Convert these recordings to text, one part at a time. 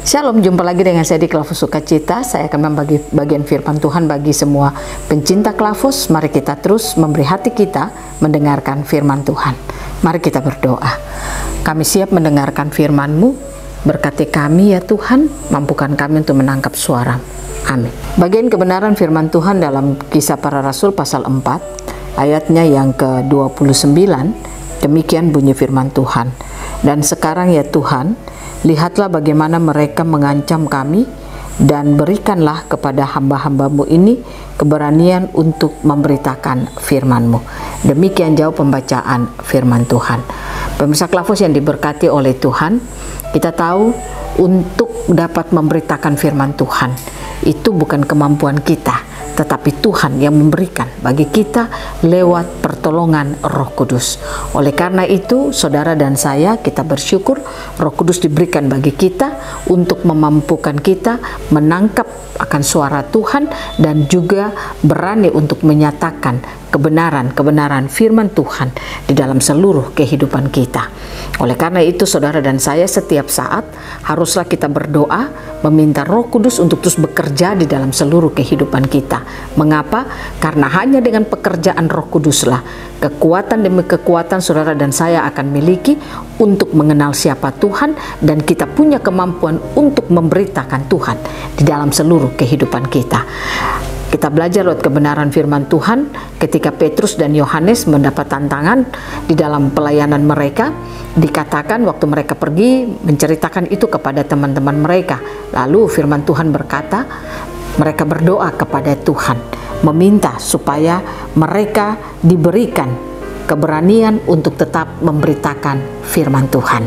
Shalom, jumpa lagi dengan saya di Klavus Sukacita. Saya akan membagi bagian firman Tuhan bagi semua pencinta Klavus. Mari kita terus memberi hati kita mendengarkan firman Tuhan. Mari kita berdoa. Kami siap mendengarkan firman-Mu. Berkati kami ya Tuhan, mampukan kami untuk menangkap suara. Amin. Bagian kebenaran firman Tuhan dalam Kisah Para Rasul pasal 4, ayatnya yang ke-29. Demikian bunyi firman Tuhan. Dan sekarang ya Tuhan, lihatlah bagaimana mereka mengancam kami, dan berikanlah kepada hamba-hamba-Mu ini keberanian untuk memberitakan firman-Mu. Demikian jauh pembacaan firman Tuhan. Pemirsa Klavus yang diberkati oleh Tuhan, kita tahu untuk dapat memberitakan firman Tuhan itu bukan kemampuan kita, tetapi Tuhan yang memberikan bagi kita lewat pertolongan Roh Kudus. Oleh karena itu, saudara dan saya, kita bersyukur Roh Kudus diberikan bagi kita untuk memampukan kita menangkap akan suara Tuhan dan juga berani untuk menyatakan kebenaran firman Tuhan di dalam seluruh kehidupan kita. Oleh karena itu, saudara dan saya, setiap saat haruslah kita berdoa meminta Roh Kudus untuk terus bekerja di dalam seluruh kehidupan kita. Mengapa? Karena hanya dengan pekerjaan Roh Kuduslah kekuatan demi kekuatan saudara dan saya akan miliki untuk mengenal siapa Tuhan, dan kita punya kemampuan untuk memberitakan Tuhan di dalam seluruh kehidupan kita. Kita belajar lewat kebenaran firman Tuhan ketika Petrus dan Yohanes mendapat tantangan di dalam pelayanan mereka. Dikatakan waktu mereka pergi menceritakan itu kepada teman-teman mereka. Lalu firman Tuhan berkata, mereka berdoa kepada Tuhan, meminta supaya mereka diberikan keberanian untuk tetap memberitakan firman Tuhan.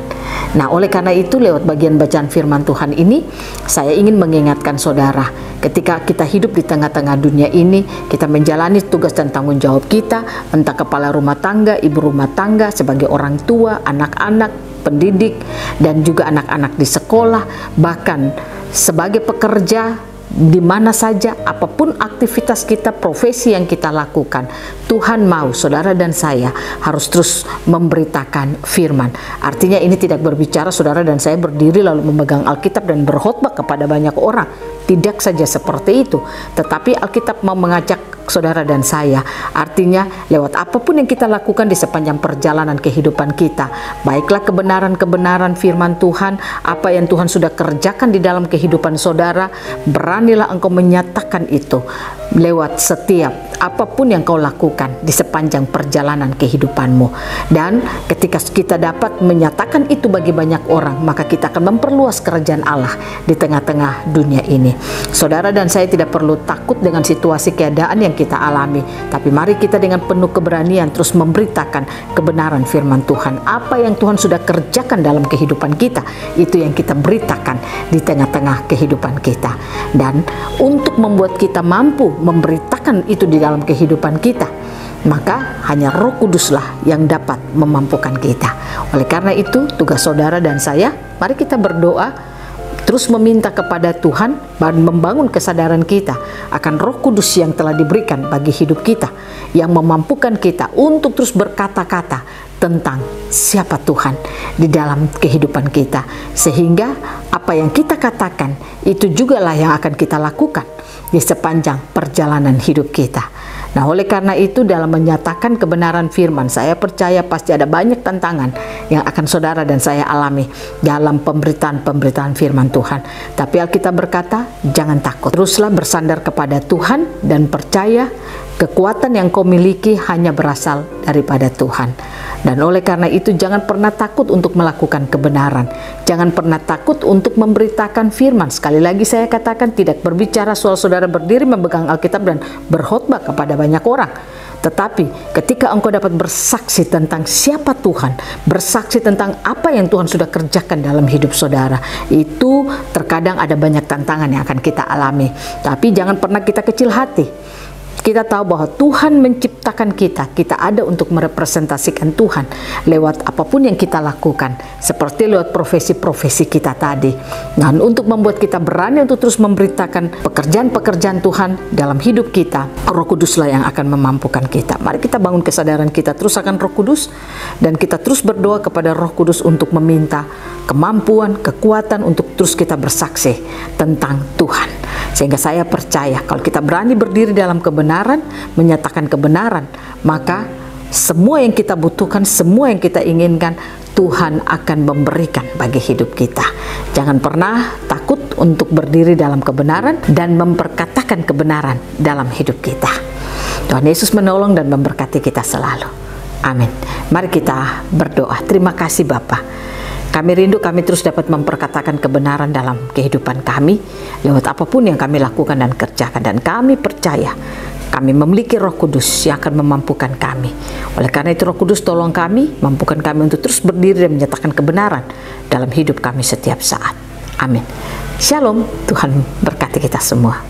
Nah, oleh karena itu lewat bagian bacaan firman Tuhan ini, saya ingin mengingatkan saudara, ketika kita hidup di tengah-tengah dunia ini, kita menjalani tugas dan tanggung jawab kita, entah kepala rumah tangga, ibu rumah tangga, sebagai orang tua, anak-anak, pendidik, dan juga anak-anak di sekolah, bahkan sebagai pekerja, di mana saja, apapun aktivitas kita, profesi yang kita lakukan, Tuhan mau saudara dan saya harus terus memberitakan firman. Artinya ini tidak berbicara saudara dan saya berdiri lalu memegang Alkitab dan berkhotbah kepada banyak orang. Tidak saja seperti itu, tetapi Alkitab mau mengajak saudara dan saya, artinya lewat apapun yang kita lakukan di sepanjang perjalanan kehidupan kita, baiklah kebenaran-kebenaran firman Tuhan, apa yang Tuhan sudah kerjakan di dalam kehidupan saudara, beranilah engkau menyatakan itu lewat setiap apapun yang kau lakukan di sepanjang perjalanan kehidupanmu. Dan ketika kita dapat menyatakan itu bagi banyak orang, maka kita akan memperluas kerajaan Allah di tengah-tengah dunia ini. Saudara dan saya tidak perlu takut dengan situasi keadaan yang kita alami, tapi mari kita dengan penuh keberanian terus memberitakan kebenaran firman Tuhan. Apa yang Tuhan sudah kerjakan dalam kehidupan kita, itu yang kita beritakan di tengah-tengah kehidupan kita. Dan untuk membuat kita mampu memberitakan itu di dalam kehidupan kita, maka hanya Roh Kuduslah yang dapat memampukan kita. Oleh karena itu, tugas saudara dan saya, mari kita berdoa terus meminta kepada Tuhan dan membangun kesadaran kita akan Roh Kudus yang telah diberikan bagi hidup kita, yang memampukan kita untuk terus berkata-kata tentang siapa Tuhan di dalam kehidupan kita, sehingga apa yang kita katakan itu jugalah yang akan kita lakukan di sepanjang perjalanan hidup kita. Nah, oleh karena itu dalam menyatakan kebenaran firman, saya percaya pasti ada banyak tantangan yang akan saudara dan saya alami dalam pemberitaan firman Tuhan. Tapi Alkitab berkata, jangan takut. Teruslah bersandar kepada Tuhan dan percaya kekuatan yang kau miliki hanya berasal daripada Tuhan. Dan oleh karena itu jangan pernah takut untuk melakukan kebenaran. Jangan pernah takut untuk memberitakan firman. Sekali lagi saya katakan, tidak berbicara soal saudara berdiri memegang Alkitab dan berkhotbah kepada banyak orang. Tetapi ketika engkau dapat bersaksi tentang siapa Tuhan, bersaksi tentang apa yang Tuhan sudah kerjakan dalam hidup saudara, itu terkadang ada banyak tantangan yang akan kita alami. Tapi jangan pernah kita kecil hati. Kita tahu bahwa Tuhan menciptakan kita ada untuk merepresentasikan Tuhan lewat apapun yang kita lakukan, seperti lewat profesi-profesi kita tadi. Dan untuk membuat kita berani untuk terus memberitakan pekerjaan-pekerjaan Tuhan dalam hidup kita, Roh Kuduslah yang akan memampukan kita. Mari kita bangun kesadaran kita terus akan Roh Kudus, dan kita terus berdoa kepada Roh Kudus untuk meminta kemampuan, kekuatan untuk terus kita bersaksi tentang Tuhan. Sehingga saya percaya kalau kita berani berdiri dalam kebenaran, menyatakan kebenaran, maka semua yang kita butuhkan, semua yang kita inginkan, Tuhan akan memberikan bagi hidup kita. Jangan pernah takut untuk berdiri dalam kebenaran dan memperkatakan kebenaran dalam hidup kita. Tuhan Yesus menolong dan memberkati kita selalu. Amin. Mari kita berdoa. Terima kasih Bapa. Kami rindu kami terus dapat memperkatakan kebenaran dalam kehidupan kami lewat apapun yang kami lakukan dan kerjakan, dan kami percaya kami memiliki Roh Kudus yang akan memampukan kami. Oleh karena itu Roh Kudus tolong kami, mampukan kami untuk terus berdiri dan menyatakan kebenaran dalam hidup kami setiap saat. Amin. Shalom, Tuhan berkati kita semua.